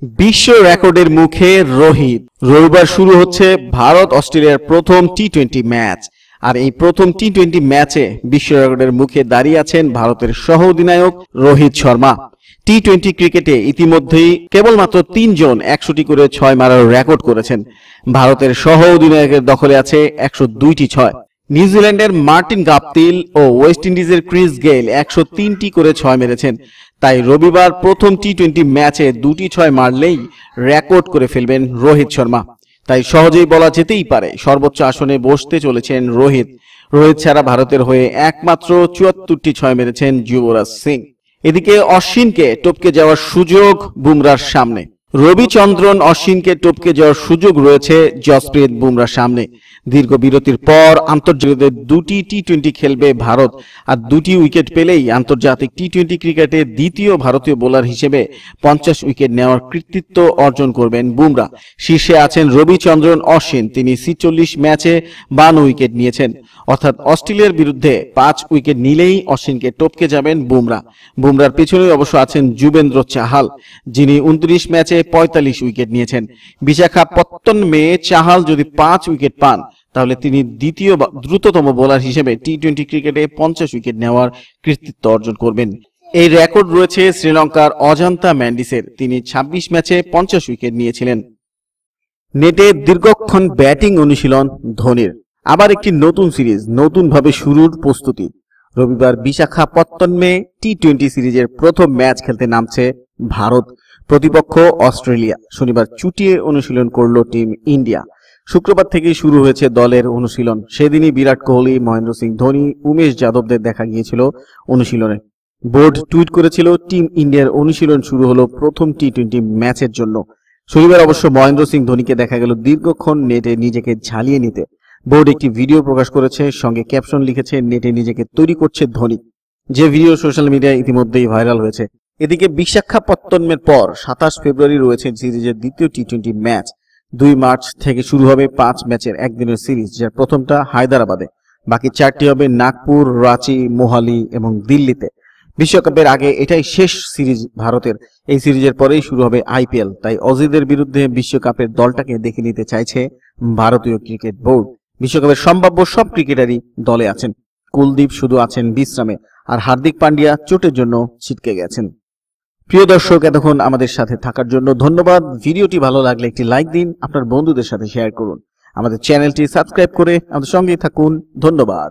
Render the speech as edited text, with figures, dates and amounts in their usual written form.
বিশ্ব রেকর্ডের মুখে রোহিত। রবিবার শুরু হচ্ছে ভারত অস্ট্রেলিয়ার প্রথম টি-20 ম্যাচ। আর এই প্রথম টি-20 ম্যাচে বিশ্ব রেকর্ডের মুখে দাঁড়িয়ে আছেন ভারতের সহ অধিনায়ক রোহিত শর্মা। টি-20 ক্রিকেটে ইতিমধ্যেই কেবলমাত্র 3 জন 100টি করে 6 মারার রেকর্ড করেছেন। ভারতের সহ অধিনায়কের দখলে আছে 102টি 6। নিউজিল্যান্ডের মার্টিন গাপটিল ও ওয়েস্ট ইন্ডিজের ক্রিস গেইল 103টি করে 6 মেরেছেন। তাই রবিবার প্রথম টি-20 ম্যাচে 2টি 6 মারলেই রেকর্ড করে ফেলবেন রোহিত শর্মা। তাই সহজেই বলা যেতেই পারে সর্বোচ্চ আসনে বসতে চলেছেন রোহিত। রোহিত ছাড়া ভারতের হয়ে একমাত্র 74টি 6 মেরেছেন যুবরাজ সিং। এদিকে অশ্বিনকে টপকে যাওয়ার সুযোগ বুমরার সামনে। রবিচন্দ্রন অশ্বিনকে টপকে যাওয়ার সুযোগ রয়েছে জসপ্রীত বুমরার সামনে। দীর্ঘ বিরতির পর আন্তর্জাতিক 2টি টি-20 খেলবে ভারত। আর 2টি উইকেট পেলেই আন্তর্জাতিক টি-20 ক্রিকেটে দ্বিতীয় ভারতীয় বোলার হিসেবে 50 উইকেট নেওয়ার কৃতিত্ব অর্জন করবেন বুমরা। শীর্ষে আছেন রবিচন্দ্রন অশ্বিন, তিনি 46 ম্যাচে 52 উইকেট নিয়েছেন। অর্থাৎ অস্ট্রেলিয়ার বিরুদ্ধে 5 উইকেট নিলেই অশ্বিনকে টপকে যাবেন বুমরা। বুমরার পেছনেই অবশ্য আছেন যুবেন্দ্র চাহাল, যিনি 29 ম্যাচে 45 উইকেট নিয়েছেন। বিশাখাপত্তনমে চাহাল যদি 5 উইকেট পান তাহলে তিনি দ্বিতীয় দ্রুততম বোলার হিসেবে টি-20 ক্রিকেটে 50 উইকেট নেওয়ার কৃতিত্ব অর্জন করবেন। এই রেকর্ড রয়েছে শ্রীলঙ্কার অজান্তা ম্যান্ডিসের, তিনি 26 ম্যাচে 50 উইকেট নিয়েছিলেন। নেটে দীর্ঘক্ষণ ব্যাটিং অনুশীলন ধোনির। আবার একটি নতুন সিরিজ, নতুনভাবে শুরুর প্রস্তুতি। রবিবার বিশাখাপত্তনমে টি-20 সিরিজের প্রথম ম্যাচ খেলতে নামছে ভারত, প্রতিপক্ষ অস্ট্রেলিয়া। শনিবার চুটিয়ে অনুশীলন করল টিম ইন্ডিয়া। শুক্রবার থেকেই শুরু হয়েছে দলের অনুশীলন। সেদিনই বিরাট কোহলি, মহেন্দ্র সিং ধোনি, উমেশ যাদবদের দেখা গিয়েছিল অনুশীলনে। বোর্ড টুইট করেছিল টিম ইন্ডিয়ার অনুশীলন শুরু হলো প্রথম টি-20 ম্যাচের জন্য। শনিবার অবশ্য মহেন্দ্র সিং ধোনিকে দেখা গেল দীর্ঘক্ষণ নেটে নিজেকে ঝালিয়ে নিতে। বোর্ড একটি ভিডিও প্রকাশ করেছে, সঙ্গে ক্যাপশন লিখেছে নেটে নিজেকে তৈরি করছে ধোনি, যে ভিডিও সোশ্যাল মিডিয়ায় ইতিমধ্যেই ভাইরাল হয়েছে। এদিকে বিশাখাপত্তনমের পর 27 ফেব্রুয়ারি রয়েছে সিরিজের দ্বিতীয় টি-20 ম্যাচ। 2 মার্চ থেকে শুরু হবে 5 ম্যাচের একদিনের সিরিজ, যার প্রথমটা হায়দ্রাবাদে। বাকি 4টি হবে নাগপুর, রাঁচি, মোহালি এবং দিল্লিতে। বিশ্বকাপের আগে এটাই শেষ সিরিজ ভারতের। এই সিরিজের পরেই শুরু হবে আইপিএল। তাই অজিদের বিরুদ্ধে বিশ্বকাপের দলটাকে দেখে নিতে চাইছে ভারতীয় ক্রিকেট বোর্ড। বিশ্বকাপের সম্ভাব্য সব ক্রিকেটারই দলে আছেন। কুলদীপ শুধু আছেন বিশ্রামে, আর হার্দিক পান্ডিয়া চোটের জন্য ছিটকে গেছেন। প্রিয় দর্শক, এতক্ষণ আমাদের সাথে থাকার জন্য ধন্যবাদ। ভিডিওটি ভালো লাগলে একটি লাইক দিন, আপনার বন্ধুদের সাথে শেয়ার করুন। আমাদের চ্যানেলটি সাবস্ক্রাইব করে আমাদের সঙ্গেই থাকুন। ধন্যবাদ।